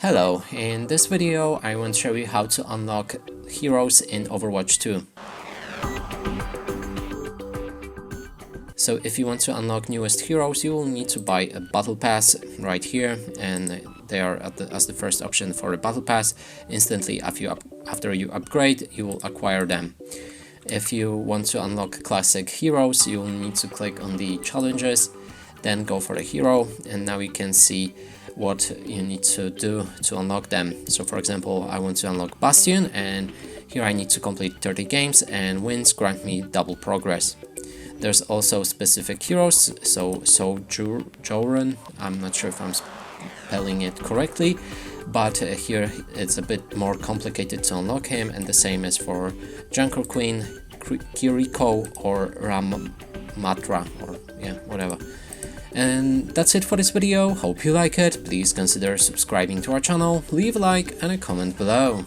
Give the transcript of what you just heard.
Hello, in this video I want to show you how to unlock heroes in Overwatch 2. So if you want to unlock newest heroes, you will need to buy a battle pass right here, and they are as the first option for a battle pass. Instantly after you upgrade, you will acquire them. If you want to unlock classic heroes, you will need to click on the challenges, then go for the hero, and now you can see what you need to do to unlock them. So for example, I want to unlock Bastion, and here I need to complete 30 games, and wins grant me double progress. There's also specific heroes, so Joran, I'm not sure if I'm spelling it correctly, but here it's a bit more complicated to unlock him, and the same is for Junker Queen, Kiriko, or Ramatra, or yeah, whatever. And that's it for this video. Hope you like it. Please consider subscribing to our channel, leave a like and a comment below.